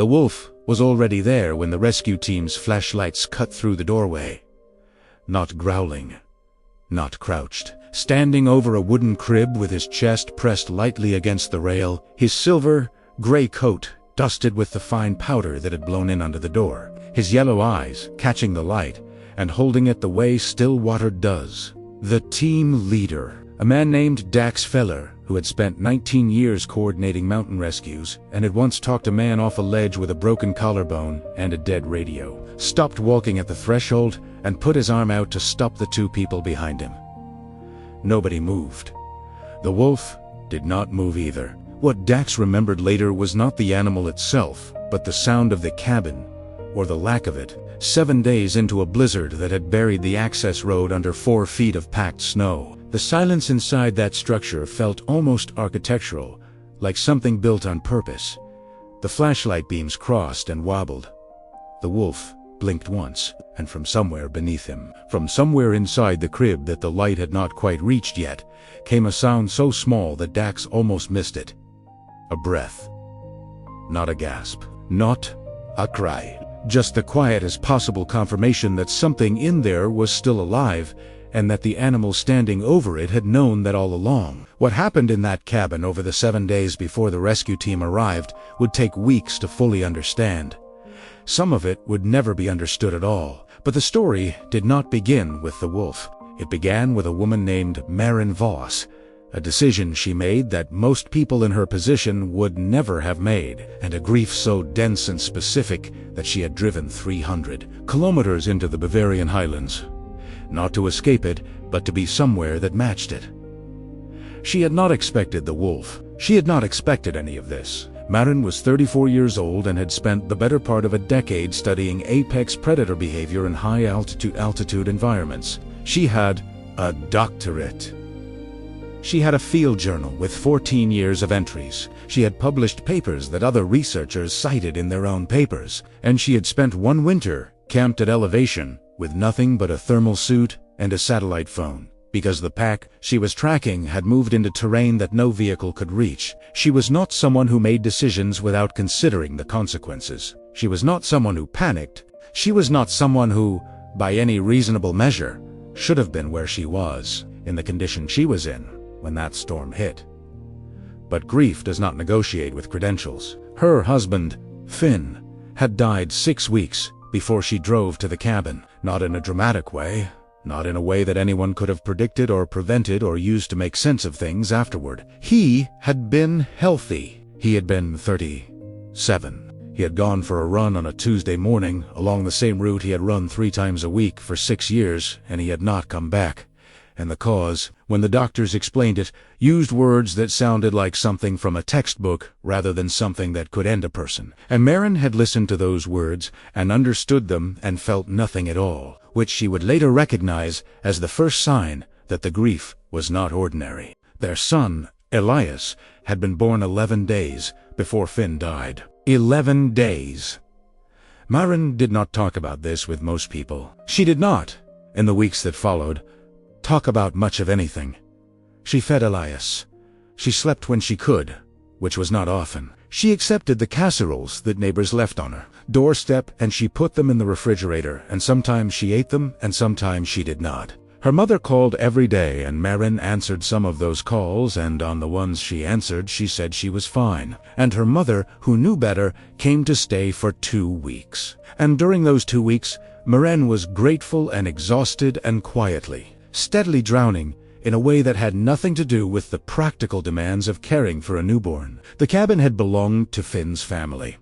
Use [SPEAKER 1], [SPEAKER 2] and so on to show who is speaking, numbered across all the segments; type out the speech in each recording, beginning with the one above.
[SPEAKER 1] The wolf was already there when the rescue team's flashlights cut through the doorway. Not growling, not crouched, standing over a wooden crib with his chest pressed lightly against the rail, his silver, gray coat dusted with the fine powder that had blown in under the door, his yellow eyes catching the light and holding it the way still water does. The team leader, a man named Dax Feller, who had spent 19 years coordinating mountain rescues and had once talked a man off a ledge with a broken collarbone and a dead radio, stopped walking at the threshold and put his arm out to stop the two people behind him. Nobody moved. The wolf did not move either. What Dax remembered later was not the animal itself, but the sound of the cabin, or the lack of it, 7 days into a blizzard that had buried the access road under 4 feet of packed snow. The silence inside that structure felt almost architectural, like something built on purpose. The flashlight beams crossed and wobbled. The wolf blinked once, and from somewhere beneath him, from somewhere inside the crib that the light had not quite reached yet, came a sound so small that Dax almost missed it. A breath. Not a gasp. Not a cry. Just the quiet as possible confirmation that something in there was still alive, and that the animal standing over it had known that all along. What happened in that cabin over the 7 days before the rescue team arrived would take weeks to fully understand. Some of it would never be understood at all. But the story did not begin with the wolf. It began with a woman named Maren, a decision she made that most people in her position would never have made, and a grief so dense and specific that she had driven 300 kilometers into the Bavarian highlands. Not to escape it, but to be somewhere that matched it. She had not expected the wolf. She had not expected any of this. Maren was 34 years old and had spent the better part of a decade studying apex predator behavior in high-altitude environments. She had a doctorate. She had a field journal with 14 years of entries. She had published papers that other researchers cited in their own papers, and she had spent one winter camped at elevation with nothing but a thermal suit and a satellite phone, because the pack she was tracking had moved into terrain that no vehicle could reach. She was not someone who made decisions without considering the consequences. She was not someone who panicked. She was not someone who, by any reasonable measure, should have been where she was, in the condition she was in, when that storm hit. But grief does not negotiate with credentials. Her husband, Finn, had died 6 weeks before she drove to the cabin, not in a dramatic way, not in a way that anyone could have predicted or prevented or used to make sense of things afterward. He had been healthy. He had been 37. He had gone for a run on a Tuesday morning along the same route he had run 3 times a week for 6 years, and he had not come back. And the cause, when the doctors explained it, used words that sounded like something from a textbook rather than something that could end a person. And Maren had listened to those words and understood them and felt nothing at all, which she would later recognize as the first sign that the grief was not ordinary. Their son, Elias, had been born 11 days before Finn died. 11 days. Maren did not talk about this with most people. She did not, in the weeks that followed, talk about much of anything. She fed Elias. She slept when she could, which was not often. She accepted the casseroles that neighbors left on her doorstep, and she put them in the refrigerator, and sometimes she ate them and sometimes she did not. Her mother called every day, and Maren answered some of those calls, and on the ones she answered she said she was fine. And her mother, who knew better, came to stay for 2 weeks. And during those 2 weeks, Maren was grateful and exhausted and quietly, steadily drowning in a way that had nothing to do with the practical demands of caring for a newborn. The cabin had belonged to Finn's family.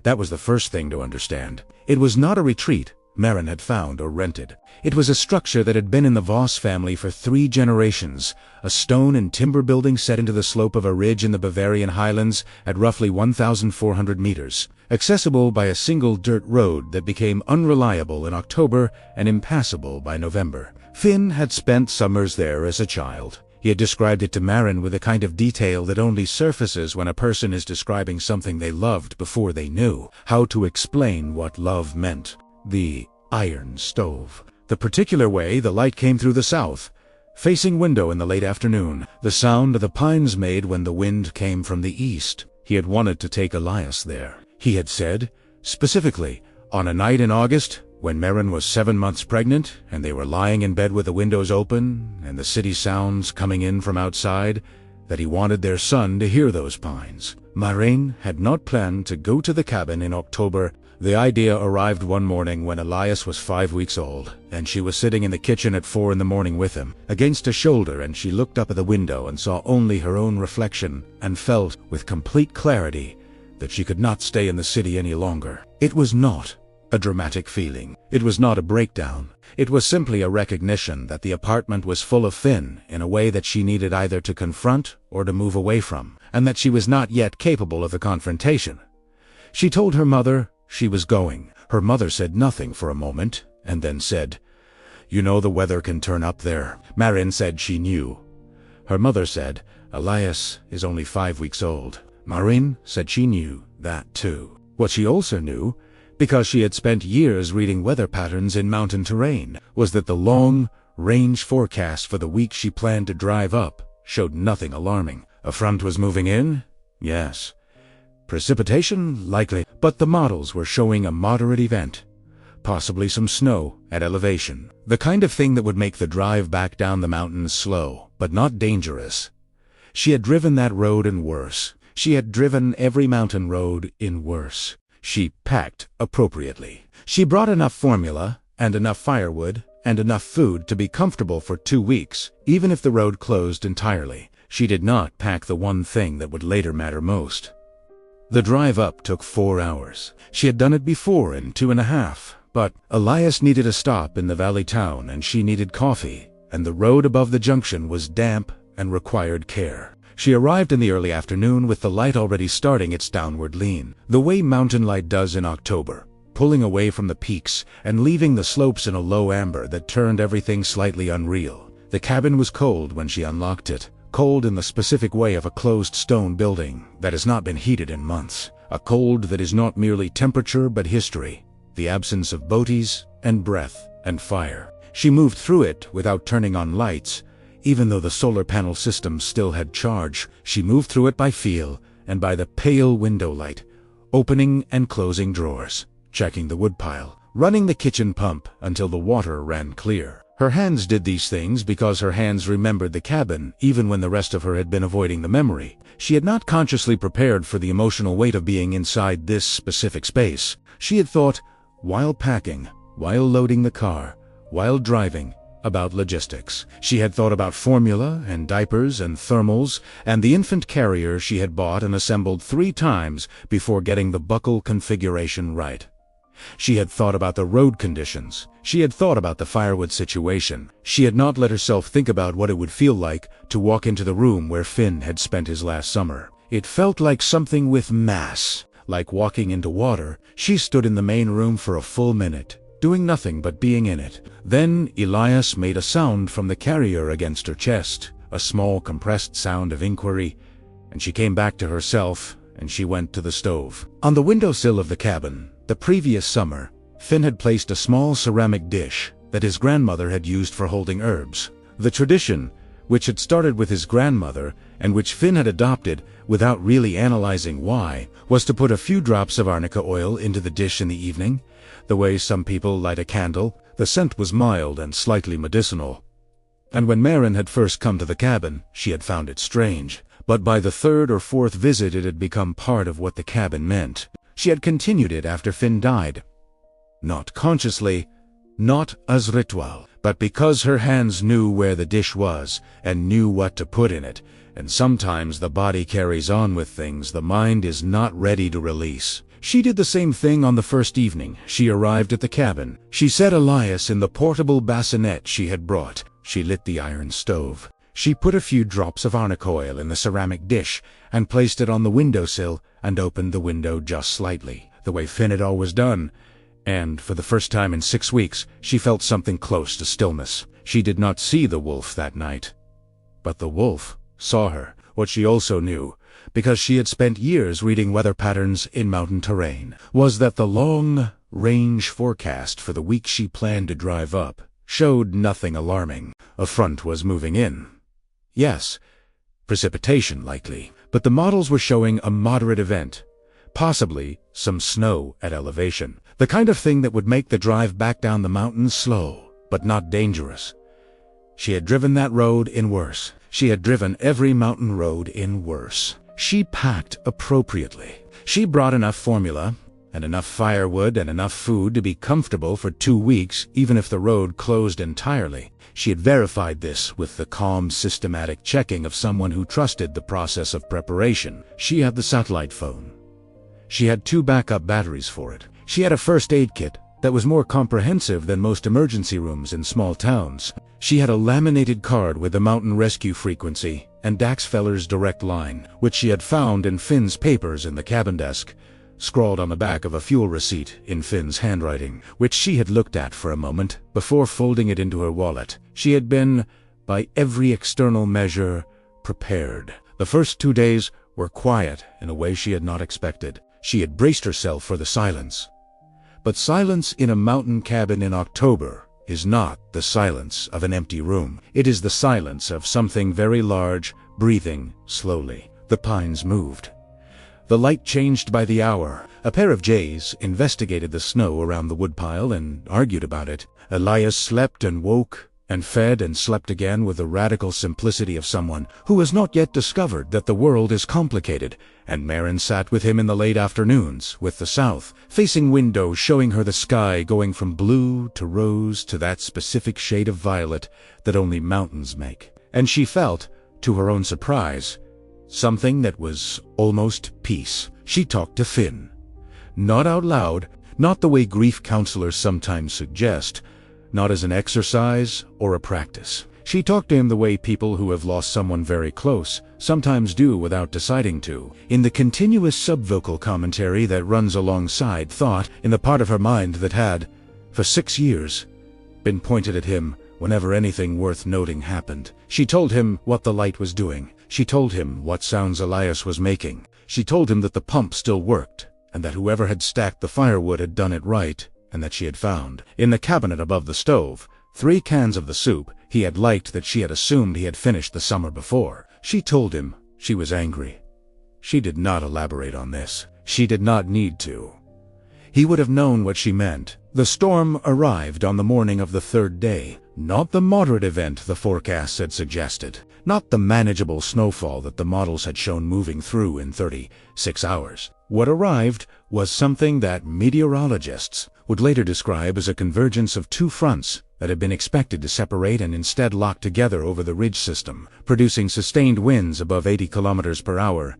[SPEAKER 1] That was the first thing to understand. It was not a retreat Maren had found or rented. It was a structure that had been in the Voss family for 3 generations, a stone and timber building set into the slope of a ridge in the Bavarian highlands at roughly 1,400 meters, accessible by a single dirt road that became unreliable in October and impassable by November. Finn had spent summers there as a child. He had described it to Maren with a kind of detail that only surfaces when a person is describing something they loved before they knew how to explain what love meant. The iron stove. The particular way the light came through the south, facing window in the late afternoon. The sound the pines made when the wind came from the east. He had wanted to take Elias there. he had said, specifically, on a night in August, when Maren was 7 months pregnant, and they were lying in bed with the windows open, and the city sounds coming in from outside, that he wanted their son to hear those pines. Maren had not planned to go to the cabin in October. The idea arrived one morning when Elias was 5 weeks old, and she was sitting in the kitchen at 4 in the morning with him, against a shoulder, and she looked up at the window and saw only her own reflection, and felt, with complete clarity, that she could not stay in the city any longer. It was not a dramatic feeling. It was not a breakdown. It was simply a recognition that the apartment was full of Finn in a way that she needed either to confront or to move away from, and that she was not yet capable of the confrontation. She told her mother she was going. Her mother said nothing for a moment, and then said, "You know the weather can turn up there." Maren said she knew. Her mother said, "Elias is only 5 weeks old." Maren said she knew that too. What she also knew, because she had spent years reading weather patterns in mountain terrain, was that the long-range forecast for the week she planned to drive up showed nothing alarming. A front was moving in? Yes. Precipitation? Likely. But the models were showing a moderate event. Possibly some snow at elevation. The kind of thing that would make the drive back down the mountains slow, but not dangerous. She had driven that road in worse. She had driven every mountain road in worse. She packed appropriately. She brought enough formula, and enough firewood, and enough food to be comfortable for 2 weeks, even if the road closed entirely. She did not pack the one thing that would later matter most. The drive up took 4 hours. She had done it before in 2.5, but Elias needed a stop in the valley town, and she needed coffee, and the road above the junction was damp and required care. She arrived in the early afternoon with the light already starting its downward lean, the way mountain light does in October, pulling away from the peaks and leaving the slopes in a low amber that turned everything slightly unreal. The cabin was cold when she unlocked it, cold in the specific way of a closed stone building that has not been heated in months, a cold that is not merely temperature but history, the absence of boaties and breath and fire. She moved through it without turning on lights. Even though the solar panel system still had charge, she moved through it by feel and by the pale window light, opening and closing drawers, checking the woodpile, running the kitchen pump until the water ran clear. Her hands did these things because her hands remembered the cabin even when the rest of her had been avoiding the memory. She had not consciously prepared for the emotional weight of being inside this specific space. She had thought, while packing, while loading the car, while driving, about logistics. She had thought about formula and diapers and thermals and the infant carrier she had bought and assembled 3 times before getting the buckle configuration right. She had thought about the road conditions. She had thought about the firewood situation. She had not let herself think about what it would feel like to walk into the room where Finn had spent his last summer. It felt like something with mass, like walking into water. She stood in the main room for a full minute, doing nothing but being in it. Then Elias made a sound from the carrier against her chest, a small compressed sound of inquiry, and she came back to herself, and she went to the stove. On the windowsill of the cabin, the previous summer, Finn had placed a small ceramic dish that his grandmother had used for holding herbs. The tradition, which had started with his grandmother and which Finn had adopted without really analyzing why, was to put a few drops of arnica oil into the dish in the evening, the way some people light a candle. The scent was mild and slightly medicinal. And when Maren had first come to the cabin, she had found it strange. But by the 3rd or 4th visit it had become part of what the cabin meant. She had continued it after Finn died. Not consciously, not as ritual, but because her hands knew where the dish was and knew what to put in it. And sometimes the body carries on with things the mind is not ready to release. She did the same thing on the first evening she arrived at the cabin. She set Elias in the portable bassinet she had brought. She lit the iron stove. She put a few drops of arnica oil in the ceramic dish and placed it on the windowsill and opened the window just slightly, the way Finn had always done. And for the first time in 6 weeks, she felt something close to stillness. She did not see the wolf that night. But the wolf saw her. What she also knew, because she had spent years reading weather patterns in mountain terrain, was that the long-range forecast for the week she planned to drive up showed nothing alarming. A front was moving in. Yes, precipitation likely, but the models were showing a moderate event. Possibly some snow at elevation. The kind of thing that would make the drive back down the mountains slow, but not dangerous. She had driven that road in worse. She had driven every mountain road in worse. She packed appropriately. She brought enough formula, and enough firewood and enough food to be comfortable for 2 weeks, even if the road closed entirely. She had verified this with the calm, systematic checking of someone who trusted the process of preparation. She had the satellite phone. She had 2 backup batteries for it. She had a first aid kit that was more comprehensive than most emergency rooms in small towns. She had a laminated card with the mountain rescue frequency and Daxfeller's direct line, which she had found in Finn's papers in the cabin desk, scrawled on the back of a fuel receipt in Finn's handwriting, which she had looked at for a moment before folding it into her wallet. She had been, by every external measure, prepared. The first 2 days were quiet in a way she had not expected. She had braced herself for the silence. But silence in a mountain cabin in October is not the silence of an empty room. It is the silence of something very large, breathing slowly. The pines moved. The light changed by the hour. A pair of jays investigated the snow around the woodpile and argued about it. Elias slept and woke, and fed and slept again with the radical simplicity of someone who has not yet discovered that the world is complicated, and Maren sat with him in the late afternoons, with the south-facing window showing her the sky going from blue to rose to that specific shade of violet that only mountains make. And she felt, to her own surprise, something that was almost peace. She talked to Finn. Not out loud, not the way grief counselors sometimes suggest, not as an exercise or a practice. She talked to him the way people who have lost someone very close sometimes do without deciding to, in the continuous subvocal commentary that runs alongside thought in the part of her mind that had, for 6 years, been pointed at him whenever anything worth noting happened. She told him what the light was doing. She told him what sounds Elias was making. She told him that the pump still worked, and that whoever had stacked the firewood had done it right, and that she had found, in the cabinet above the stove, 3 cans of the soup he had liked that she had assumed he had finished the summer before. She told him she was angry. She did not elaborate on this. She did not need to. He would have known what she meant. The storm arrived on the morning of the 3rd day. Not the moderate event the forecasts had suggested. Not the manageable snowfall that the models had shown moving through in 36 hours. What arrived was something that meteorologists would later describe as a convergence of 2 fronts that had been expected to separate and instead lock together over the ridge system, producing sustained winds above 80 kilometers per hour,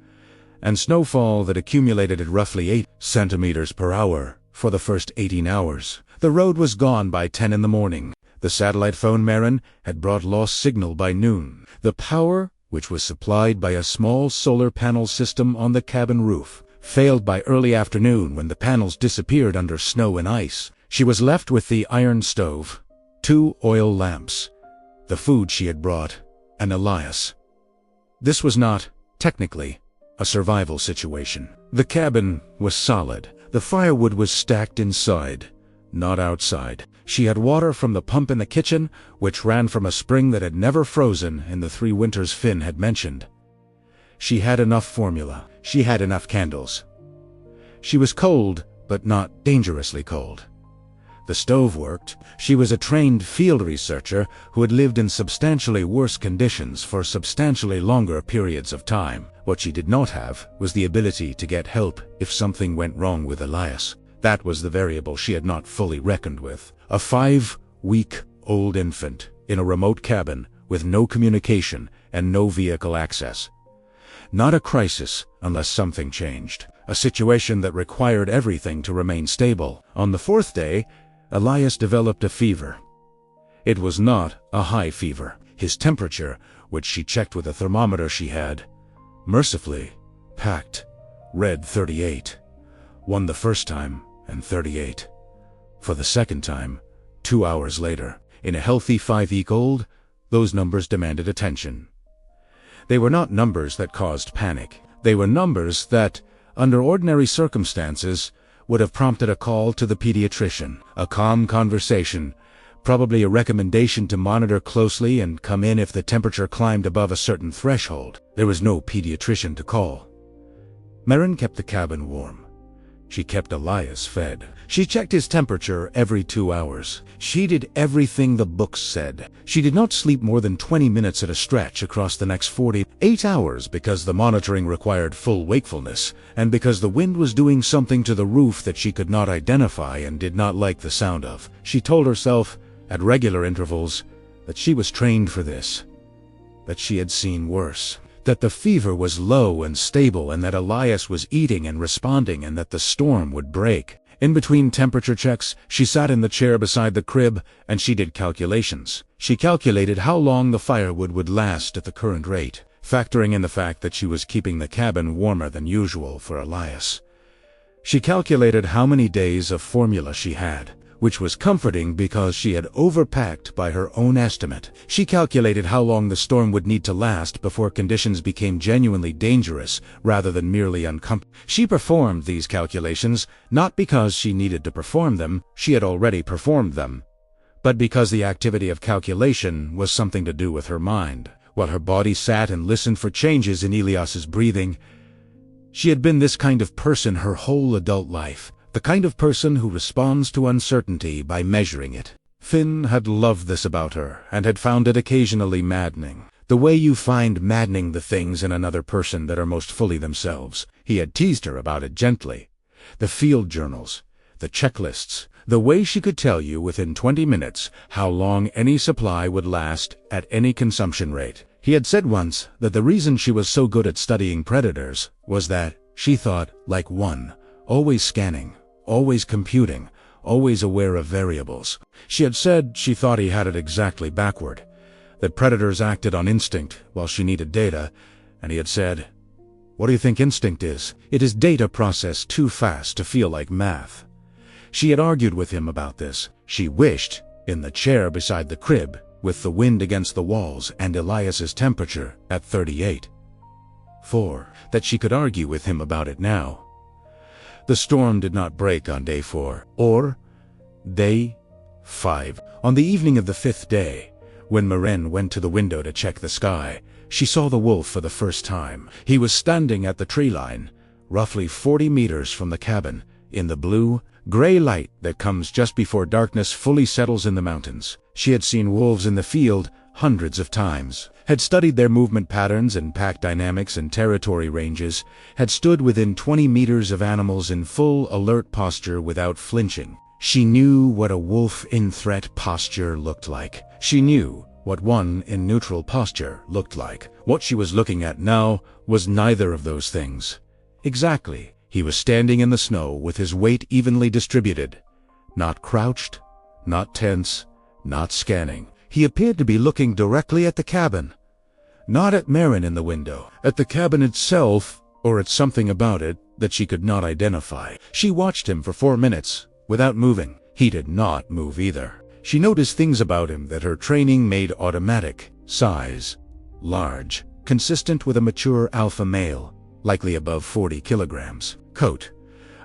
[SPEAKER 1] and snowfall that accumulated at roughly 8 centimeters per hour for the first 18 hours. The road was gone by 10 in the morning. The satellite phone Maren had brought lost signal by noon. The power, which was supplied by a small solar panel system on the cabin roof, failed by early afternoon when the panels disappeared under snow and ice. She was left with the iron stove, 2 oil lamps, the food she had brought, and Elias. This was not, technically, a survival situation. The cabin was solid. The firewood was stacked inside, not outside. She had water from the pump in the kitchen, which ran from a spring that had never frozen in the 3 winters Finn had mentioned. She had enough formula. She had enough candles. She was cold, but not dangerously cold. The stove worked. She was a trained field researcher who had lived in substantially worse conditions for substantially longer periods of time. What she did not have was the ability to get help if something went wrong with Elias. That was the variable she had not fully reckoned with. A 5-week-old infant in a remote cabin with no communication and no vehicle access. Not a crisis unless something changed. A situation that required everything to remain stable. On the 4th day, Elias developed a fever. It was not a high fever. His temperature, which she checked with a thermometer she had, mercifully packed, read 38. 1 the first time, and 38. For the second time, 2 hours later. In a healthy 5-week-old, those numbers demanded attention. They were not numbers that caused panic. They were numbers that, under ordinary circumstances, would have prompted a call to the pediatrician, a calm conversation, probably a recommendation to monitor closely and come in if the temperature climbed above a certain threshold. There was no pediatrician to call. Maren kept the cabin warm. She kept Elias fed. She checked his temperature every 2 hours. She did everything the books said. She did not sleep more than 20 minutes at a stretch across the next 48 hours because the monitoring required full wakefulness, and because the wind was doing something to the roof that she could not identify and did not like the sound of. She told herself, at regular intervals, that she was trained for this, that she had seen worse, that the fever was low and stable, and that Elias was eating and responding, and that the storm would break. In between temperature checks, she sat in the chair beside the crib, and she did calculations. She calculated how long the firewood would last at the current rate, factoring in the fact that she was keeping the cabin warmer than usual for Elias. She calculated how many days of formula she had, which was comforting because she had overpacked by her own estimate. She calculated how long the storm would need to last before conditions became genuinely dangerous rather than merely uncomfortable. She performed these calculations not because she needed to perform them, she had already performed them, but because the activity of calculation was something to do with her mind. While her body sat and listened for changes in Elias's breathing, she had been this kind of person her whole adult life. The kind of person who responds to uncertainty by measuring it. Finn had loved this about her, and had found it occasionally maddening. The way you find maddening the things in another person that are most fully themselves. He had teased her about it gently. The field journals, the checklists, the way she could tell you within 20 minutes how long any supply would last at any consumption rate. He had said once that the reason she was so good at studying predators was that she thought like one, always scanning, always computing, always aware of variables. She had said she thought he had it exactly backward, that predators acted on instinct while she needed data, and he had said, "What do you think instinct is? It is data processed too fast to feel like math." She had argued with him about this. She wished, in the chair beside the crib, with the wind against the walls and Elias's temperature at 38.4, that she could argue with him about it now. The storm did not break on day 4, or day 5. On the evening of the 5th day, when Maren went to the window to check the sky, she saw the wolf for the first time. He was standing at the tree line, roughly 40 meters from the cabin, in the blue, gray light that comes just before darkness fully settles in the mountains. She had seen wolves in the field hundreds of times, had studied their movement patterns and pack dynamics and territory ranges, had stood within 20 meters of animals in full alert posture without flinching. She knew what a wolf in threat posture looked like. She knew what one in neutral posture looked like. What she was looking at now was neither of those things. Exactly. He was standing in the snow with his weight evenly distributed, not crouched, not tense, not scanning. He appeared to be looking directly at the cabin, not at Maren in the window, at the cabin itself, or at something about it that she could not identify. She watched him for 4 minutes, without moving. He did not move either. She noticed things about him that her training made automatic. Size, large, consistent with a mature alpha male, likely above 40 kilograms. Coat,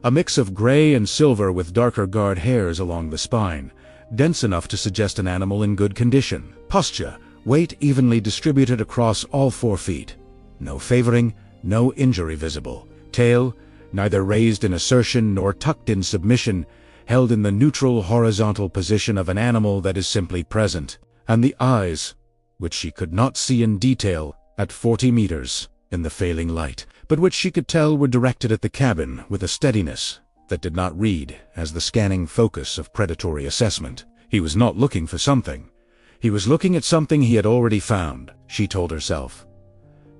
[SPEAKER 1] a mix of gray and silver with darker guard hairs along the spine, dense enough to suggest an animal in good condition. Posture, weight evenly distributed across all 4 feet. No favoring, no injury visible. Tail, neither raised in assertion nor tucked in submission, held in the neutral horizontal position of an animal that is simply present. And the eyes, which she could not see in detail at 40 meters in the failing light, but which she could tell were directed at the cabin with a steadiness that did not read as the scanning focus of predatory assessment. He was not looking for something. He was looking at something he had already found, she told herself.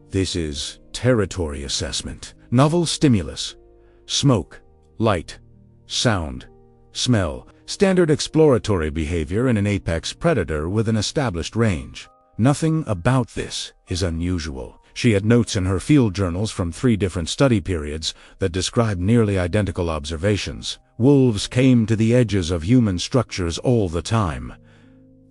[SPEAKER 1] This is territory assessment. Novel stimulus. Smoke, light, sound, smell. Standard exploratory behavior in an apex predator with an established range. Nothing about this is unusual. She had notes in her field journals from 3 different study periods that described nearly identical observations. Wolves came to the edges of human structures all the time.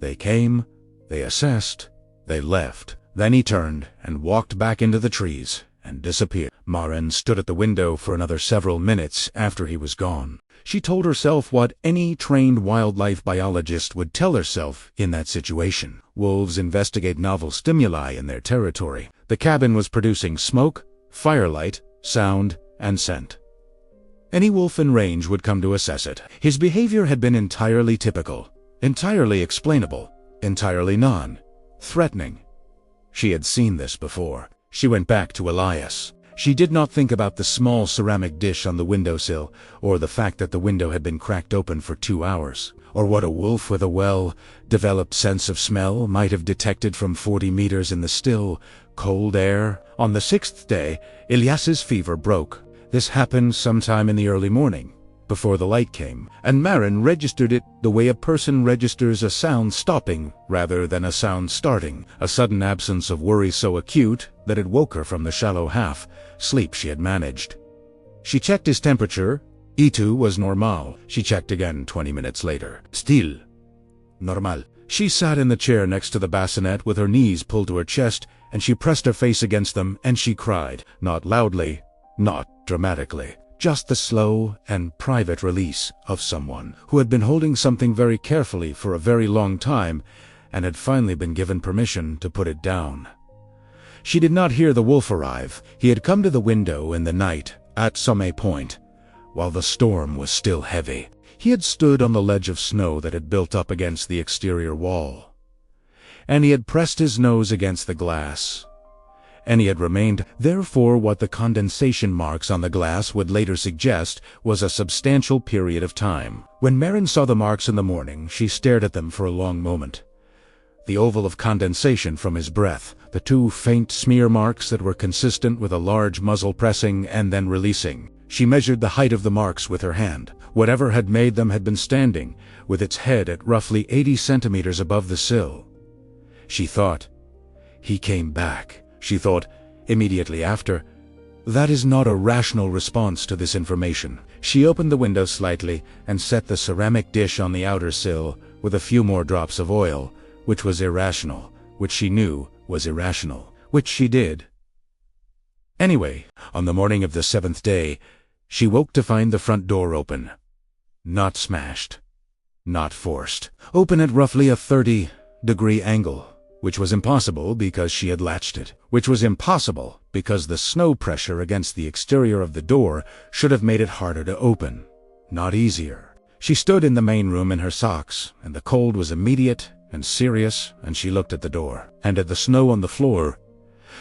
[SPEAKER 1] They came, they assessed, they left. Then he turned and walked back into the trees and disappeared. Maren stood at the window for another several minutes after he was gone. She told herself what any trained wildlife biologist would tell herself in that situation. Wolves investigate novel stimuli in their territory. The cabin was producing smoke, firelight, sound, and scent. Any wolf in range would come to assess it. His behavior had been entirely typical, entirely explainable, entirely non-threatening. She had seen this before. She went back to Elias. She did not think about the small ceramic dish on the windowsill, or the fact that the window had been cracked open for 2 hours, or what a wolf with a well-developed sense of smell might have detected from 40 meters in the still, cold air. On the 6th day, Elias's fever broke. This happened sometime in the early morning, before the light came, and Maren registered it the way a person registers a sound stopping rather than a sound starting, a sudden absence of worry so acute that it woke her from the shallow half-sleep she had managed. She checked his temperature. E2 was normal. She checked again 20 minutes later. Still normal. She sat in the chair next to the bassinet with her knees pulled to her chest, and she pressed her face against them, and she cried, not loudly, not dramatically. Just the slow and private release of someone who had been holding something very carefully for a very long time and had finally been given permission to put it down. She did not hear the wolf arrive. He had come to the window in the night, at some point, while the storm was still heavy. He had stood on the ledge of snow that had built up against the exterior wall, and he had pressed his nose against the glass. And he had remained. Therefore, what the condensation marks on the glass would later suggest was a substantial period of time. When Maren saw the marks in the morning, she stared at them for a long moment. The oval of condensation from his breath, the 2 faint smear marks that were consistent with a large muzzle pressing and then releasing. She measured the height of the marks with her hand. Whatever had made them had been standing, with its head at roughly 80 centimeters above the sill. She thought, he came back. She thought, immediately after, that is not a rational response to this information. She opened the window slightly and set the ceramic dish on the outer sill with a few more drops of oil, which was irrational, which she knew was irrational, which she did. Anyway, on the morning of the 7th day, she woke to find the front door open. Not smashed. Not forced. Open at roughly a 30-degree angle. Which was impossible because she had latched it. Which was impossible because the snow pressure against the exterior of the door should have made it harder to open, not easier. She stood in the main room in her socks, and the cold was immediate and serious, and she looked at the door, and at the snow on the floor,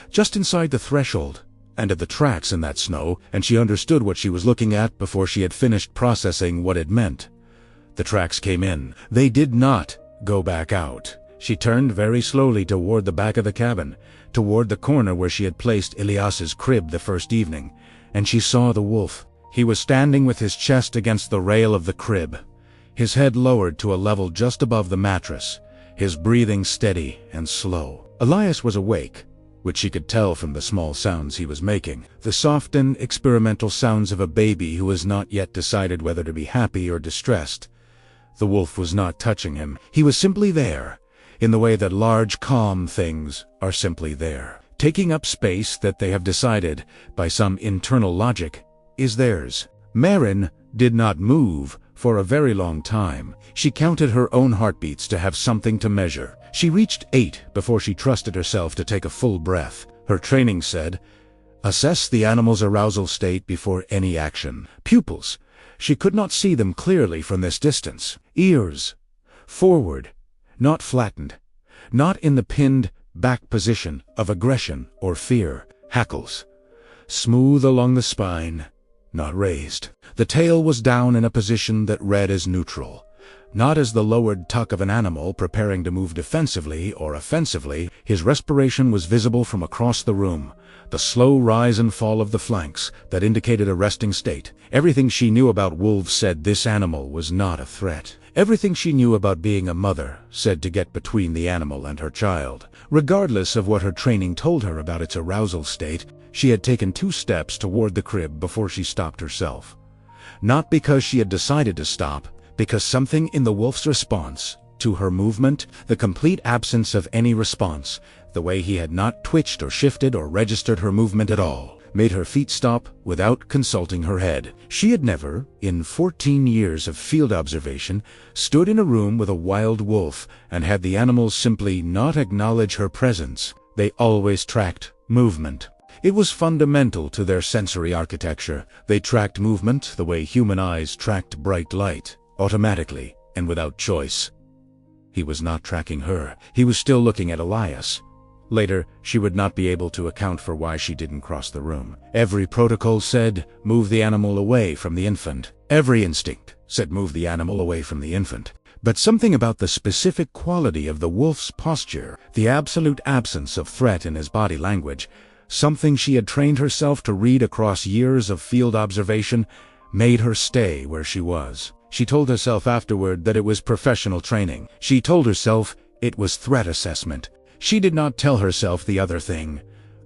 [SPEAKER 1] just inside the threshold, and at the tracks in that snow, and she understood what she was looking at before she had finished processing what it meant. The tracks came in. They did not go back out. She turned very slowly toward the back of the cabin, toward the corner where she had placed Elias's crib the first evening, and she saw the wolf. He was standing with his chest against the rail of the crib, his head lowered to a level just above the mattress, his breathing steady and slow. Elias was awake, which she could tell from the small sounds he was making, the soft and experimental sounds of a baby who has not yet decided whether to be happy or distressed. The wolf was not touching him. He was simply there, in the way that large, calm things are simply there, taking up space that they have decided, by some internal logic, is theirs. Maren did not move for a very long time. She counted her own heartbeats to have something to measure. She reached 8 before she trusted herself to take a full breath. Her training said, assess the animal's arousal state before any action. Pupils. She could not see them clearly from this distance. Ears. Forward. Not flattened, not in the pinned back position of aggression or fear. Hackles, smooth along the spine, not raised. The tail was down in a position that read as neutral, not as the lowered tuck of an animal preparing to move defensively or offensively. His respiration was visible from across the room, the slow rise and fall of the flanks that indicated a resting state. Everything she knew about wolves said this animal was not a threat. Everything she knew about being a mother said to get between the animal and her child. Regardless of what her training told her about its arousal state, she had taken 2 steps toward the crib before she stopped herself. Not because she had decided to stop, because something in the wolf's response to her movement, the complete absence of any response, the way he had not twitched or shifted or registered her movement at all, made her feet stop without consulting her head. She had never, in 14 years of field observation, stood in a room with a wild wolf and had the animals simply not acknowledge her presence. They always tracked movement. It was fundamental to their sensory architecture. They tracked movement the way human eyes tracked bright light, automatically and without choice. He was not tracking her. He was still looking at Elias. Later, she would not be able to account for why she didn't cross the room. Every protocol said, move the animal away from the infant. Every instinct said, move the animal away from the infant. But something about the specific quality of the wolf's posture, the absolute absence of threat in his body language, something she had trained herself to read across years of field observation, made her stay where she was. She told herself afterward that it was professional training. She told herself it was threat assessment. She did not tell herself the other thing,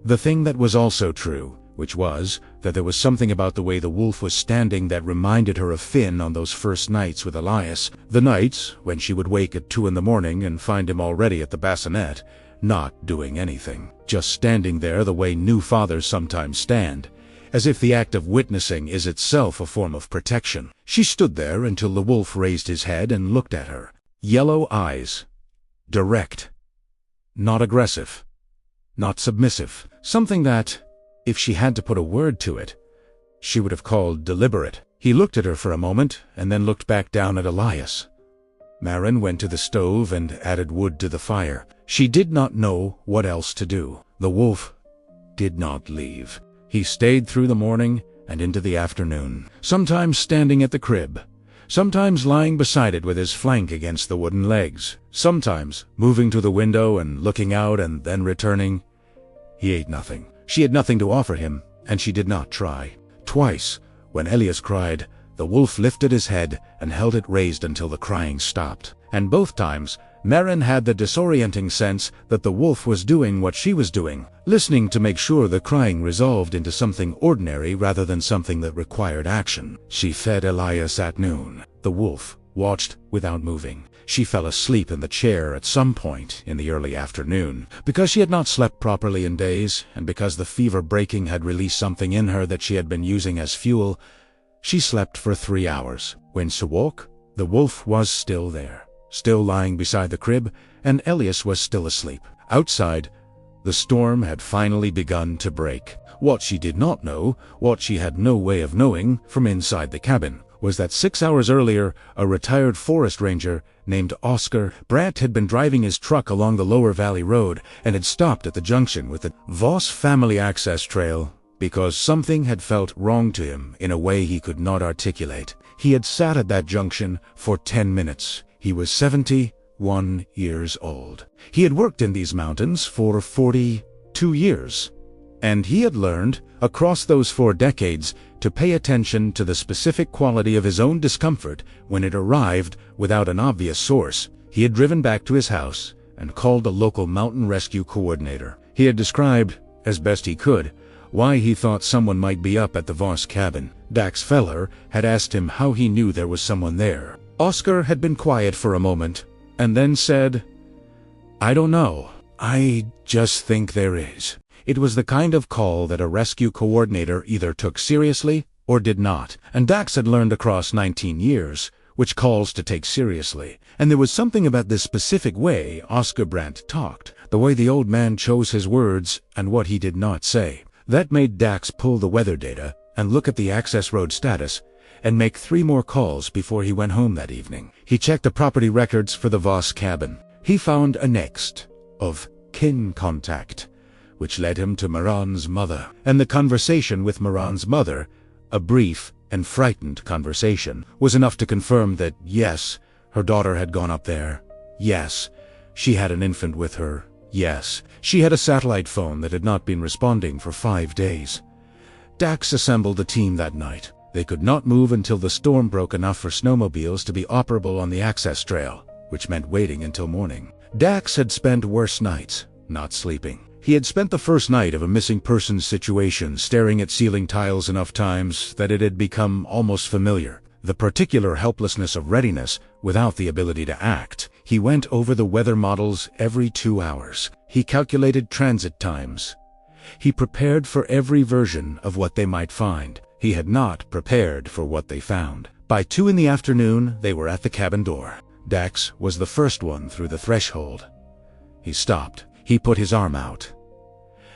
[SPEAKER 1] the thing that was also true, which was that there was something about the way the wolf was standing that reminded her of Finn on those first nights with Elias, the nights when she would wake at 2 in the morning and find him already at the bassinet, not doing anything, just standing there the way new fathers sometimes stand, as if the act of witnessing is itself a form of protection. She stood there until the wolf raised his head and looked at her. Yellow eyes. Direct. Not aggressive. Not submissive. Something that, if she had to put a word to it, she would have called deliberate. He looked at her for a moment and then looked back down at Elias. Maren went to the stove and added wood to the fire. She did not know what else to do. The wolf did not leave. He stayed through the morning and into the afternoon, sometimes standing at the crib, sometimes lying beside it with his flank against the wooden legs, sometimes moving to the window and looking out and then returning. He ate nothing. She had nothing to offer him, and she did not try. Twice, when Elias cried, the wolf lifted his head and held it raised until the crying stopped. And both times, Maren had the disorienting sense that the wolf was doing what she was doing, listening to make sure the crying resolved into something ordinary rather than something that required action. She fed Elias at noon. The wolf watched without moving. She fell asleep in the chair at some point in the early afternoon. Because she had not slept properly in days, and because the fever breaking had released something in her that she had been using as fuel, she slept for 3 hours. When she woke, the wolf was still there, still lying beside the crib, and Elias was still asleep. Outside, the storm had finally begun to break. What she did not know, what she had no way of knowing from inside the cabin, was that 6 hours earlier, a retired forest ranger named Oscar Brandt had been driving his truck along the Lower Valley Road and had stopped at the junction with the Voss family access trail because something had felt wrong to him in a way he could not articulate. He had sat at that junction for 10 minutes. He was 71 years old. He had worked in these mountains for 42 years. And he had learned, across those 4 decades, to pay attention to the specific quality of his own discomfort when it arrived without an obvious source. He had driven back to his house and called a local mountain rescue coordinator. He had described, as best he could, why he thought someone might be up at the Voss cabin. Dax Feller had asked him how he knew there was someone there. Oscar had been quiet for a moment, and then said, "I don't know. I just think there is." It was the kind of call that a rescue coordinator either took seriously or did not, and Dax had learned across 19 years which calls to take seriously. And there was something about this specific way Oscar Brandt talked, the way the old man chose his words and what he did not say, that made Dax pull the weather data and look at the access road status and make 3 more calls before he went home that evening. He checked the property records for the Voss cabin. He found a next of kin contact, which led him to Maren's mother. And the conversation with Maren's mother, a brief and frightened conversation, was enough to confirm that, yes, her daughter had gone up there. Yes, she had an infant with her. Yes, she had a satellite phone that had not been responding for 5 days. Dax assembled the team that night. They could not move until the storm broke enough for snowmobiles to be operable on the access trail, which meant waiting until morning. Dax had spent worse nights, not sleeping. He had spent the first night of a missing persons situation staring at ceiling tiles enough times that it had become almost familiar. The particular helplessness of readiness without the ability to act. He went over the weather models every 2 hours. He calculated transit times. He prepared for every version of what they might find. He had not prepared for what they found. By 2 in the afternoon, they were at the cabin door. Dax was the first one through the threshold. He stopped. He put his arm out.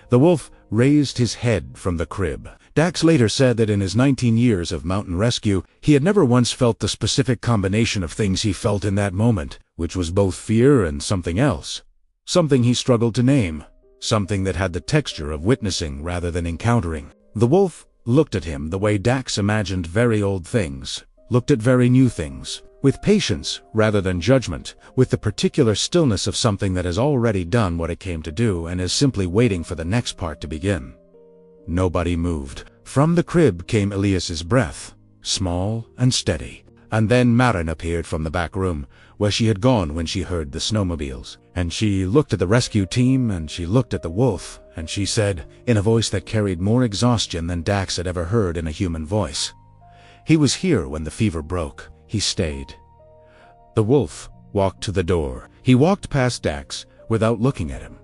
[SPEAKER 1] The wolf raised his head from the crib. Dax later said that in his 19 years of mountain rescue, he had never once felt the specific combination of things he felt in that moment, which was both fear and something else. Something he struggled to name. Something that had the texture of witnessing rather than encountering. The wolf looked at him the way Dax imagined very old things, looked at very new things, with patience rather than judgment, with the particular stillness of something that has already done what it came to do and is simply waiting for the next part to begin. Nobody moved. From the crib came Elias's breath, small and steady. And then Maren appeared from the back room, where she had gone when she heard the snowmobiles. And she looked at the rescue team, and she looked at the wolf, and she said, in a voice that carried more exhaustion than Dax had ever heard in a human voice, "He was here when the fever broke. He stayed." The wolf walked to the door. He walked past Dax without looking at him,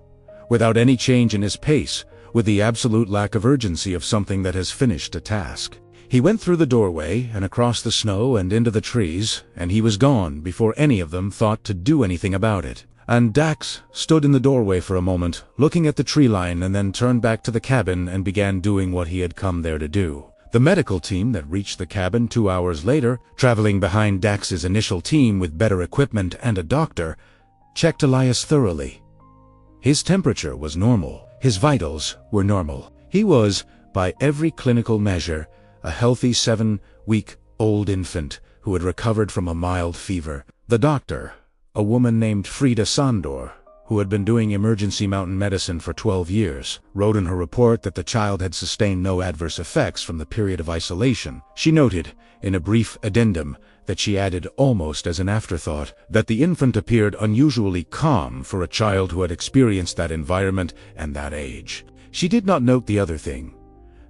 [SPEAKER 1] without any change in his pace, with the absolute lack of urgency of something that has finished a task. He went through the doorway and across the snow and into the trees, and he was gone before any of them thought to do anything about it. And Dax stood in the doorway for a moment, looking at the tree line, and then turned back to the cabin and began doing what he had come there to do. The medical team that reached the cabin 2 hours later, traveling behind Dax's initial team with better equipment and a doctor, checked Elias thoroughly. His temperature was normal. His vitals were normal. He was, by every clinical measure, a healthy 7-week-old infant who had recovered from a mild fever. The doctor, a woman named Frida Sandor, who had been doing emergency mountain medicine for 12 years, wrote in her report that the child had sustained no adverse effects from the period of isolation. She noted, in a brief addendum, that she added almost as an afterthought, that the infant appeared unusually calm for a child who had experienced that environment and that age. She did not note the other thing.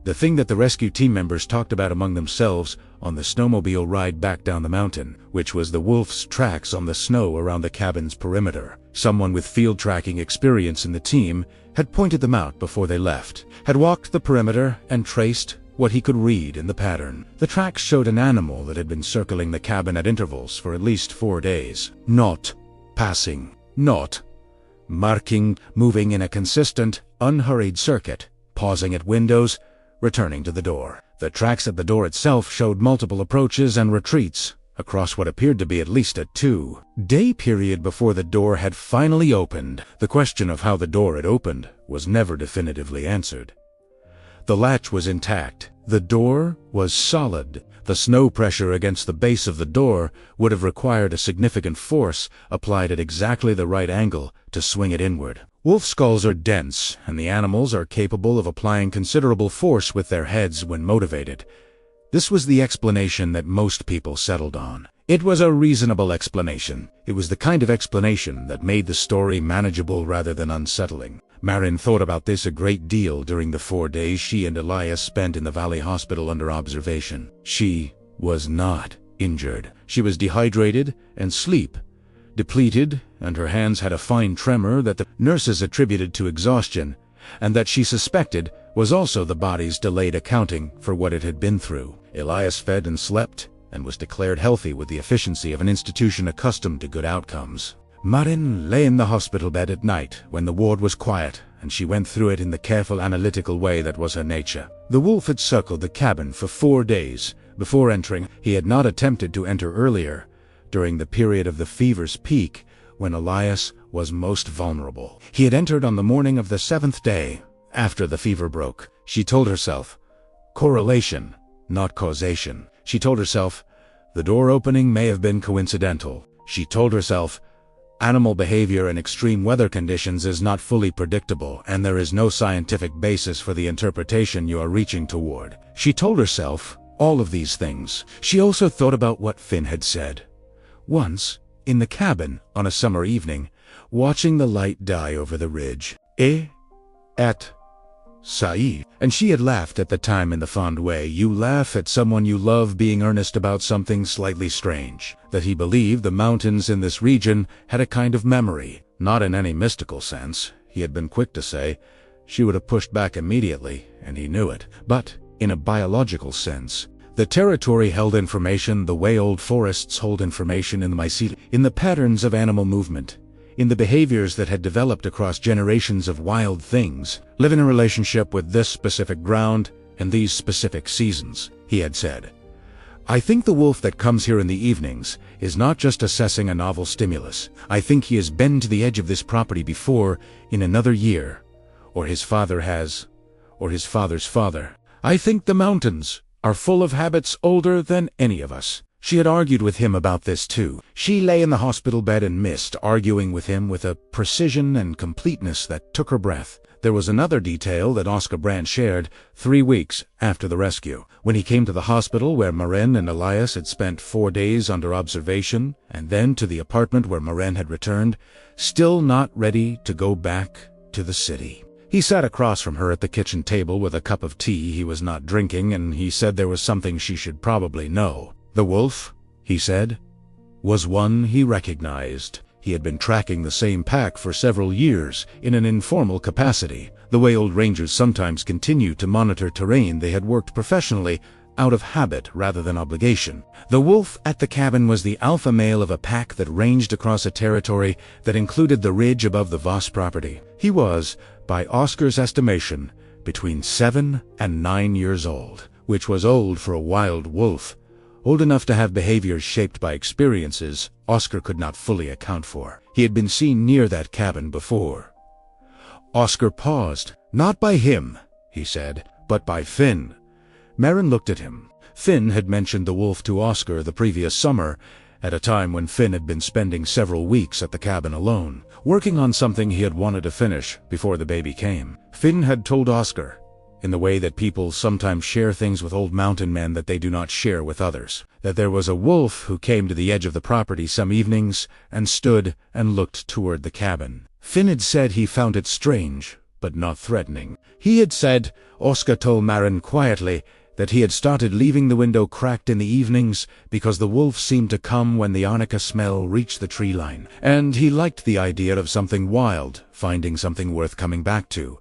[SPEAKER 1] The thing that the rescue team members talked about among themselves on the snowmobile ride back down the mountain, which was the wolf's tracks on the snow around the cabin's perimeter. Someone with field tracking experience in the team had pointed them out before they left, had walked the perimeter and traced what he could read in the pattern. The tracks showed an animal that had been circling the cabin at intervals for at least 4 days. Not passing, not marking, moving in a consistent, unhurried circuit, pausing at windows, returning to the door. The tracks at the door itself showed multiple approaches and retreats across what appeared to be at least a 2-day period before the door had finally opened. The question of how the door had opened was never definitively answered. The latch was intact. The door was solid. The snow pressure against the base of the door would have required a significant force applied at exactly the right angle to swing it inward. Wolf skulls are dense, and the animals are capable of applying considerable force with their heads when motivated. This was the explanation that most people settled on. It was a reasonable explanation. It was the kind of explanation that made the story manageable rather than unsettling. Maren thought about this a great deal during the 4 days she and Elias spent in the Valley Hospital under observation. She was not injured. She was dehydrated and sleep depleted, and her hands had a fine tremor that the nurses attributed to exhaustion, and that she suspected was also the body's delayed accounting for what it had been through. Elias fed and slept, and was declared healthy with the efficiency of an institution accustomed to good outcomes. Maren lay in the hospital bed at night when the ward was quiet, and she went through it in the careful analytical way that was her nature. The wolf had circled the cabin for 4 days. Before entering, he had not attempted to enter earlier, during the period of the fever's peak, when Elias was most vulnerable. He had entered on the morning of the 7th day, after the fever broke. She told herself, correlation, not causation. She told herself, the door opening may have been coincidental. She told herself, animal behavior in extreme weather conditions is not fully predictable, and there is no scientific basis for the interpretation you are reaching toward. She told herself all of these things. She also thought about what Finn had said. Once, in the cabin on a summer evening, watching the light die over the ridge. Et Saïd. And she had laughed at the time in the fond way you laugh at someone you love being earnest about something slightly strange. That he believed the mountains in this region had a kind of memory, not in any mystical sense. He had been quick to say she would have pushed back immediately, and he knew it. But in a biological sense, the territory held information the way old forests hold information in the mycelium, in the patterns of animal movement, in the behaviors that had developed across generations of wild things, live in a relationship with this specific ground and these specific seasons, he had said. I think the wolf that comes here in the evenings is not just assessing a novel stimulus. I think he has been to the edge of this property before in another year, or his father has, or his father's father. I think the mountains are full of habits older than any of us. She had argued with him about this too. She lay in the hospital bed and missed, arguing with him with a precision and completeness that took her breath. There was another detail that Oscar Brandt shared 3 weeks after the rescue, when he came to the hospital where Maren and Elias had spent 4 days under observation, and then to the apartment where Maren had returned, still not ready to go back to the city. He sat across from her at the kitchen table with a cup of tea he was not drinking, and he said there was something she should probably know. The wolf, he said, was one he recognized. He had been tracking the same pack for several years in an informal capacity, the way old rangers sometimes continue to monitor terrain they had worked professionally out of habit rather than obligation. The wolf at the cabin was the alpha male of a pack that ranged across a territory that included the ridge above the Voss property. He was, by Oscar's estimation, between 7 and 9 years old, which was old for a wild wolf. Old enough to have behaviors shaped by experiences Oscar could not fully account for. He had been seen near that cabin before. Oscar paused. Not by him, he said, but by Finn. Maren looked at him. Finn had mentioned the wolf to Oscar the previous summer, at a time when Finn had been spending several weeks at the cabin alone, working on something he had wanted to finish before the baby came. Finn had told Oscar, in the way that people sometimes share things with old mountain men that they do not share with others, that there was a wolf who came to the edge of the property some evenings and stood and looked toward the cabin. Finn had said he found it strange, but not threatening. He had said, Oscar told Maren quietly, that he had started leaving the window cracked in the evenings because the wolf seemed to come when the arnica smell reached the tree line, and he liked the idea of something wild, finding something worth coming back to.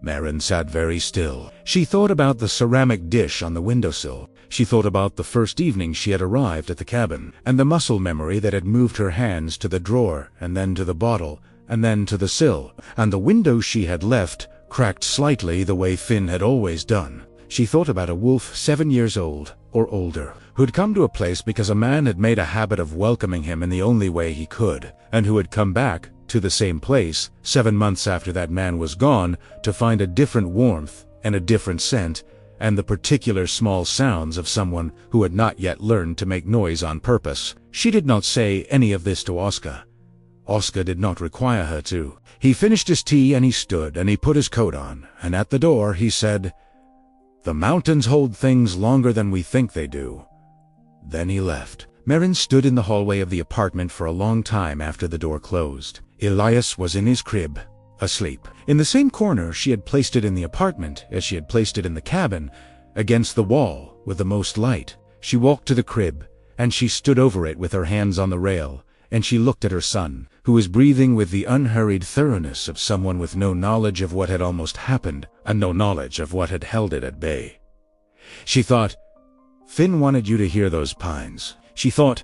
[SPEAKER 1] Maren sat very still. She thought about the ceramic dish on the windowsill. She thought about the first evening she had arrived at the cabin, and the muscle memory that had moved her hands to the drawer, and then to the bottle, and then to the sill, and the window she had left, cracked slightly the way Finn had always done. She thought about a wolf 7 years old, or older, who'd come to a place because a man had made a habit of welcoming him in the only way he could, and who had come back to the same place 7 months after that man was gone to find a different warmth and a different scent and the particular small sounds of someone who had not yet learned to make noise on purpose. She did not say any of this to Oscar. Oscar did not require her to. He finished his tea and he stood and he put his coat on, and at the door he said, "The mountains hold things longer than we think they do." Then he left. Maren stood in the hallway of the apartment for a long time after the door closed. Elias was in his crib, asleep. In the same corner she had placed it in the apartment as she had placed it in the cabin, against the wall with the most light. She walked to the crib, and she stood over it with her hands on the rail, and she looked at her son, who was breathing with the unhurried thoroughness of someone with no knowledge of what had almost happened, and no knowledge of what had held it at bay. She thought, Finn wanted you to hear those pines. She thought,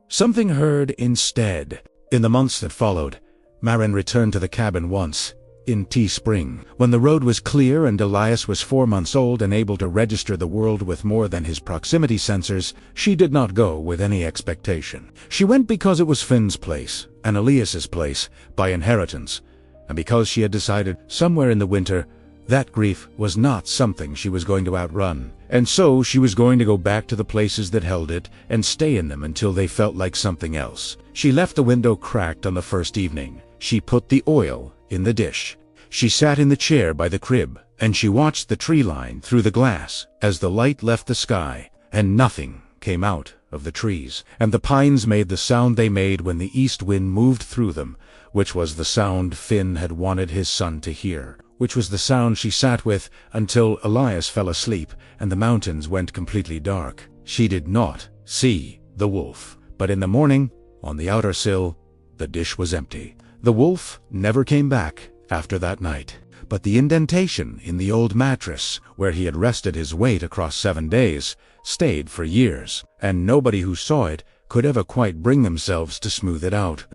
[SPEAKER 1] something heard instead. In the months that followed, Maren returned to the cabin once, in Tea Spring, when the road was clear and Elias was 4 months old and able to register the world with more than his proximity sensors. She did not go with any expectation. She went because it was Finn's place, and Elias's place, by inheritance, and because she had decided somewhere in the winter that grief was not something she was going to outrun, and so she was going to go back to the places that held it and stay in them until they felt like something else. She left the window cracked on the first evening. She put the oil in the dish. She sat in the chair by the crib, and she watched the tree line through the glass as the light left the sky, and nothing came out of the trees, and the pines made the sound they made when the east wind moved through them, which was the sound Finn had wanted his son to hear, which was the sound she sat with until Elias fell asleep and the mountains went completely dark. She did not see the wolf, but in the morning, on the outer sill, the dish was empty. The wolf never came back after that night, but the indentation in the old mattress, where he had rested his weight across 7 days, stayed for years, and nobody who saw it could ever quite bring themselves to smooth it out.